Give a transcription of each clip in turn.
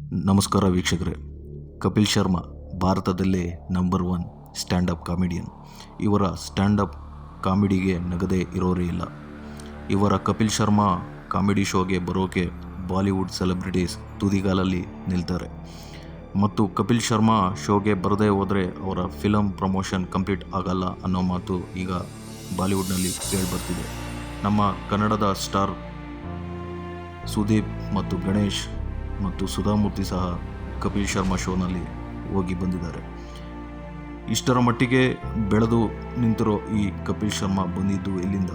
ನಮಸ್ಕಾರ ವೀಕ್ಷಕರೇ. ಕಪಿಲ್ ಶರ್ಮಾ ಭಾರತದಲ್ಲೇ ನಂಬರ್ 1 ಸ್ಟ್ಯಾಂಡಪ್ ಕಾಮಿಡಿಯನ್. ಇವರ ಸ್ಟ್ಯಾಂಡಪ್ ಕಾಮಿಡಿಗೆ ನಗದೇ ಇರೋರೇ ಇಲ್ಲ. ಇವರ ಕಪಿಲ್ ಶರ್ಮಾ ಕಾಮಿಡಿ ಶೋಗೆ ಬರೋಕೆ ಬಾಲಿವುಡ್ ಸೆಲೆಬ್ರಿಟೀಸ್ ತುದಿಗಾಲಲ್ಲಿ ನಿಲ್ತಾರೆ. ಮತ್ತು ಕಪಿಲ್ ಶರ್ಮಾ ಶೋಗೆ ಬರದೇ ಹೋದರೆ ಅವರ ಫಿಲಮ್ ಪ್ರಮೋಷನ್ ಕಂಪ್ಲೀಟ್ ಆಗಲ್ಲ ಅನ್ನೋ ಮಾತು ಈಗ ಬಾಲಿವುಡ್ನಲ್ಲಿ ಕೇಳಿಬರ್ತಿದೆ. ನಮ್ಮ ಕನ್ನಡದ ಸ್ಟಾರ್ ಸುದೀಪ್ ಮತ್ತು ಗಣೇಶ್ ಮತ್ತು ಸುಧಾಮೂರ್ತಿ ಸಹ ಕಪಿಲ್ ಶರ್ಮಾ ಶೋನಲ್ಲಿ ಹೋಗಿ ಬಂದಿದ್ದಾರೆ. ಇಷ್ಟರ ಮಟ್ಟಿಗೆ ಬೆಳೆದು ನಿಂತಿರೋ ಈ ಕಪಿಲ್ ಶರ್ಮಾ ಬಂದಿದ್ದು ಎಲ್ಲಿಂದ,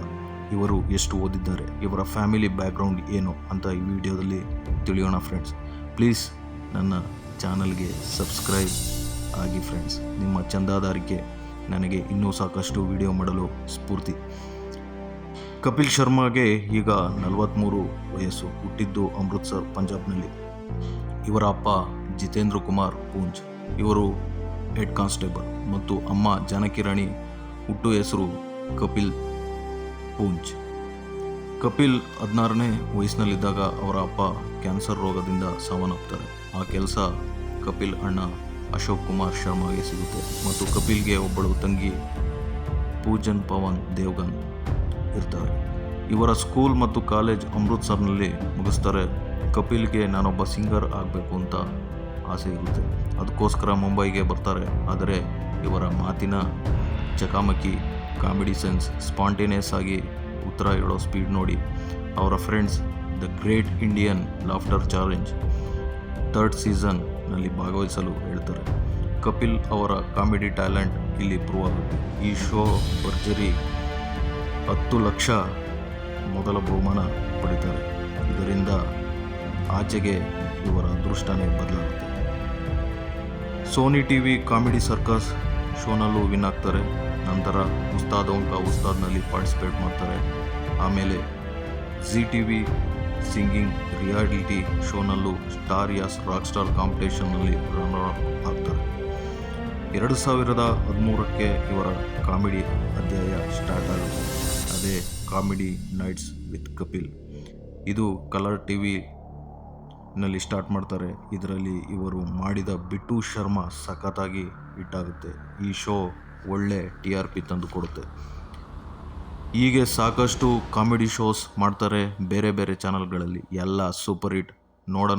ಇವರು ಎಷ್ಟು ಓದಿದ್ದಾರೆ, ಇವರ ಫ್ಯಾಮಿಲಿ ಬ್ಯಾಕ್ಗ್ರೌಂಡ್ ಏನು ಅಂತ ಈ ವಿಡಿಯೋದಲ್ಲಿ ತಿಳಿಯೋಣ ಫ್ರೆಂಡ್ಸ್. ಪ್ಲೀಸ್ ನನ್ನ ಚಾನಲ್ಗೆ ಸಬ್ಸ್ಕ್ರೈಬ್ ಆಗಿ ಫ್ರೆಂಡ್ಸ್. ನಿಮ್ಮ ಚಂದಾದಾರಿಕೆ ನನಗೆ ಇನ್ನೂ ಸಾಕಷ್ಟು ವಿಡಿಯೋ ಮಾಡಲು ಸ್ಫೂರ್ತಿ. ಕಪಿಲ್ ಶರ್ಮಾಗೆ ಈಗ 43 ವಯಸ್ಸು. ಹುಟ್ಟಿದ್ದು ಅಮೃತ್ಸರ್, ಪಂಜಾಬ್ನಲ್ಲಿ. ಇವರ ಅಪ್ಪ ಜಿತೇಂದ್ರ ಕುಮಾರ್ ಪೂಂಜ್, ಇವರು ಹೆಡ್ ಕಾನ್ಸ್ಟೇಬಲ್, ಮತ್ತು ಅಮ್ಮ ಜಾನಕಿ ರಾಣಿ. ಹುಟ್ಟು ಹೆಸರು ಕಪಿಲ್ ಪೂಂಜ್. ಕಪಿಲ್ 16ನೇ ವಯಸ್ಸಿನಲ್ಲಿದ್ದಾಗ ಅವರ ಅಪ್ಪ ಕ್ಯಾನ್ಸರ್ ರೋಗದಿಂದ ಸಾವನ್ನಪ್ಪುತ್ತಾರೆ. ಆ ಕೆಲಸ ಕಪಿಲ್ ಅಣ್ಣ ಅಶೋಕ್ ಕುಮಾರ್ ಶರ್ಮಾಗೆ ಸಿಗುತ್ತೆ. ಮತ್ತು ಕಪಿಲ್ಗೆ ಒಬ್ಬಳು ತಂಗಿ ಪೂಜನ್ ಪವನ್ ದೇವ್ಗನ್ ಇರ್ತಾರೆ. ಇವರ ಸ್ಕೂಲ್ ಮತ್ತು ಕಾಲೇಜ್ ಅಮೃತ್ಸರ್ನಲ್ಲಿ ಮುಗಿಸ್ತಾರೆ. ಕಪಿಲ್ಗೆ ನಾನೊಬ್ಬ ಸಿಂಗರ್ ಆಗಬೇಕು ಅಂತ ಆಸೆ ಇರುತ್ತೆ. ಅದಕ್ಕೋಸ್ಕರ ಮುಂಬೈಗೆ ಬರ್ತಾರೆ. ಆದರೆ ಇವರ ಮಾತಿನ ಚಕಾಮಕಿ, ಕಾಮಿಡಿ ಸೆನ್ಸ್, ಸ್ಪಾಂಟೇನಿಯಸ್ ಆಗಿ ಉತ್ತರ ಹೇಳೋ ಸ್ಪೀಡ್ ನೋಡಿ ಅವರ friends the great Indian laughter challenge 3rd ಸೀಸನ್ನಲ್ಲಿ ಭಾಗವಹಿಸಲು ಹೇಳ್ತಾರೆ. ಕಪಿಲ್ ಅವರ ಕಾಮಿಡಿ ಟ್ಯಾಲೆಂಟ್ ಇಲ್ಲಿ ಪ್ರೂವ್ ಆಗುತ್ತೆ. ಈ ಶೋ ಭರ್ಜರಿ 10 ಲಕ್ಷ ಮೊದಲ ಬಹುಮಾನ ಪಡಿತಾರೆ. ಇದರಿಂದ ಆಚೆಗೆ ಇವರ ಅದೃಷ್ಟನೇ ಬದಲಾಗುತ್ತೆ. ಸೋನಿ ಟಿವಿ ಕಾಮಿಡಿ ಸರ್ಕಸ್ ಶೋನಲ್ಲೂ ವಿನ್ ಆಗ್ತಾರೆ. ನಂತರ ಉಸ್ತಾದ್ ಓಂಕಾ ಉಸ್ತಾದ್ನಲ್ಲಿ ಪಾರ್ಟಿಸಿಪೇಟ್ ಮಾಡ್ತಾರೆ. ಆಮೇಲೆ ಜಿ ಟಿವಿ ಸಿಂಗಿಂಗ್ ರಿಯಾಲಿಟಿ ಶೋನಲ್ಲೂ ಸ್ಟಾರ್ ಯಾಸ್ ರಾಕ್ ಸ್ಟಾರ್ ಕಾಂಪಿಟೇಷನ್ನಲ್ಲಿ ರನ್ನರ್ ಅಪ್ ಆಗ್ತಾರೆ. 2013ಕ್ಕೆ ಇವರ ಕಾಮಿಡಿ ಅಧ್ಯಾಯ ಸ್ಟಾರ್ಟ್ ಆಗುತ್ತೆ. ಅದೇ ಕಾಮಿಡಿ ನೈಟ್ಸ್ ವಿತ್ ಕಪಿಲ್. ಇದು ಕಲರ್ ಟಿವಿನಲ್ಲಿ ಸ್ಟಾರ್ಟ್ ಮಾಡ್ತಾರೆ. ಇದರಲ್ಲಿ ಇವರು ಮಾಡಿದ ಬಿಟ್ಟು ಶರ್ಮಾ ಸಖತ್ತಾಗಿ ಹಿಟ್ ಆಗುತ್ತೆ. ಈ ಶೋ ಒಳ್ಳೆ TRP ತಂದು ಕೊಡುತ್ತೆ. ಹೀಗೆ ಸಾಕಷ್ಟು ಕಾಮಿಡಿ ಶೋಸ್ ಮಾಡ್ತಾರೆ ಬೇರೆ ಬೇರೆ ಚಾನಲ್ಗಳಲ್ಲಿ. ಎಲ್ಲ ಸೂಪರ್ ಹಿಟ್.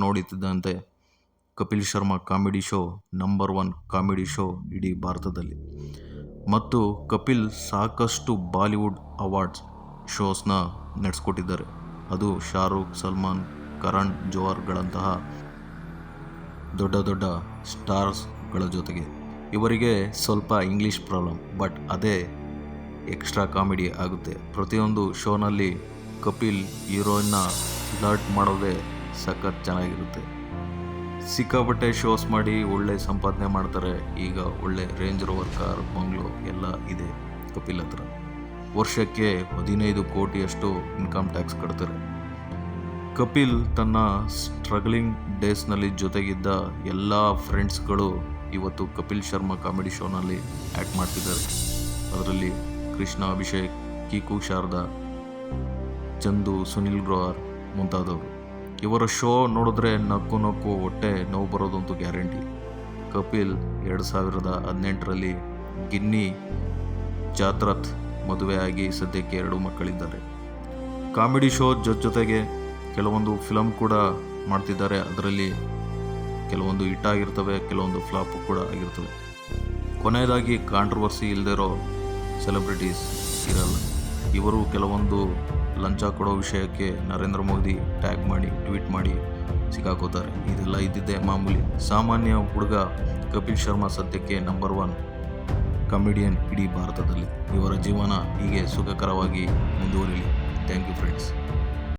ನೋಡುತ್ತಿದ್ದಂತೆ Kapil Sharma comedy show number 1 comedy show ಇಡೀ ಭಾರತದಲ್ಲಿ. ಮತ್ತು ಕಪಿಲ್ ಸಾಕಷ್ಟು ಬಾಲಿವುಡ್ ಅವಾರ್ಡ್ಸ್ ಶೋಸ್ನ ನಡೆಸ್ಕೊಟ್ಟಿದ್ದಾರೆ. ಅದು ಶಾರುಖ್, ಸಲ್ಮಾನ್, ಕರಣ್ ಜೋಹರ್ಗಳಂತಹ ದೊಡ್ಡ ದೊಡ್ಡ ಸ್ಟಾರ್ಸ್ಗಳ ಜೊತೆಗೆ. ಇವರಿಗೆ ಸ್ವಲ್ಪ ಇಂಗ್ಲೀಷ್ ಪ್ರಾಬ್ಲಮ್, ಬಟ್ ಅದೇ ಎಕ್ಸ್ಟ್ರಾ ಕಾಮಿಡಿ ಆಗುತ್ತೆ. ಪ್ರತಿಯೊಂದು ಶೋನಲ್ಲಿ ಕಪಿಲ್ ಹೀರೋಯಿನ್ನ ಫ್ಲರ್ಟ್ ಮಾಡೋದೇ ಸಖತ್ ಚೆನ್ನಾಗಿರುತ್ತೆ. ಸಿಕ್ಕಾಪಟ್ಟೆ ಶೋಸ್ ಮಾಡಿ ಒಳ್ಳೆ ಸಂಪಾದನೆ ಮಾಡ್ತಾರೆ. ಈಗ ಒಳ್ಳೆ ರೇಂಜ್ ರೋವರ್ ಕಾರ್, ಬಂಗ್ಲೋ ಎಲ್ಲ ಇದೆ ಕಪಿಲ್ ಹತ್ರ. ವರ್ಷಕ್ಕೆ 15 ಕೋಟಿಯಷ್ಟು ಇನ್ಕಮ್ ಟ್ಯಾಕ್ಸ್ ಕಟ್ತಾರೆ. ಕಪಿಲ್ ತನ್ನ ಸ್ಟ್ರಗ್ಲಿಂಗ್ ಡೇಸ್ನಲ್ಲಿ ಜೊತೆಗಿದ್ದ ಎಲ್ಲ ಫ್ರೆಂಡ್ಸ್ಗಳು ಇವತ್ತು ಕಪಿಲ್ ಶರ್ಮಾ ಕಾಮಿಡಿ ಶೋನಲ್ಲಿ ಆ್ಯಕ್ಟ್ ಮಾಡ್ತಿದ್ದಾರೆ. ಅದರಲ್ಲಿ ಕೃಷ್ಣ, ಅಭಿಷೇಕ್, ಕೀಕು, ಶಾರದಾ, ಚಂದು, ಸುನಿಲ್ ಗ್ರೋವರ್ ಮುಂತಾದವರು. ಇವರ ಶೋ ನೋಡಿದ್ರೆ ನಕ್ಕು ಹೊಟ್ಟೆ ನೋವು ಬರೋದಂತೂ ಗ್ಯಾರಂಟಿ. ಕಪಿಲ್ 2018ರಲ್ಲಿ ಗಿನ್ನಿ ಚಾತ್ರತ್ ಮದುವೆ ಆಗಿ ಸದ್ಯಕ್ಕೆ 2 ಮಕ್ಕಳಿದ್ದಾರೆ. ಕಾಮಿಡಿ ಶೋ ಜೊತೆಗೆ ಕೆಲವೊಂದು ಫಿಲಮ್ ಕೂಡ ಮಾಡ್ತಿದ್ದಾರೆ. ಅದರಲ್ಲಿ ಕೆಲವೊಂದು ಹಿಟ್ ಆಗಿರ್ತವೆ, ಕೆಲವೊಂದು ಫ್ಲಾಪ್ ಕೂಡ ಆಗಿರ್ತವೆ. ಕೊನೆಯದಾಗಿ ಕಾಂಟ್ರವರ್ಸಿ ಇಲ್ಲದಿರೋ ಸೆಲೆಬ್ರಿಟೀಸ್ ಇರಲ್ಲ. ಇವರು ಕೆಲವೊಂದು ಲಂಚ ಕೊಡೋ ವಿಷಯಕ್ಕೆ ನರೇಂದ್ರ ಮೋದಿ ಟ್ಯಾಗ್ ಮಾಡಿ ಟ್ವೀಟ್ ಮಾಡಿ ಸಿಕ್ಕಾಕೋತಾರೆ. ಇದೆಲ್ಲ ಇದ್ದಿದ್ದೇ ಮಾಮೂಲಿ. ಸಾಮಾನ್ಯ ಹುಡುಗ ಕಪಿಲ್ ಶರ್ಮಾ ಸದ್ಯಕ್ಕೆ ನಂಬರ್ 1 ಕಾಮಿಡಿಯನ್ ಇಡೀ ಭಾರತದಲ್ಲಿ. ಇವರ ಜೀವನ ಹೀಗೆ ಸುಖಕರವಾಗಿ ಮುಂದುವರಿಲಿ. Thank you friends.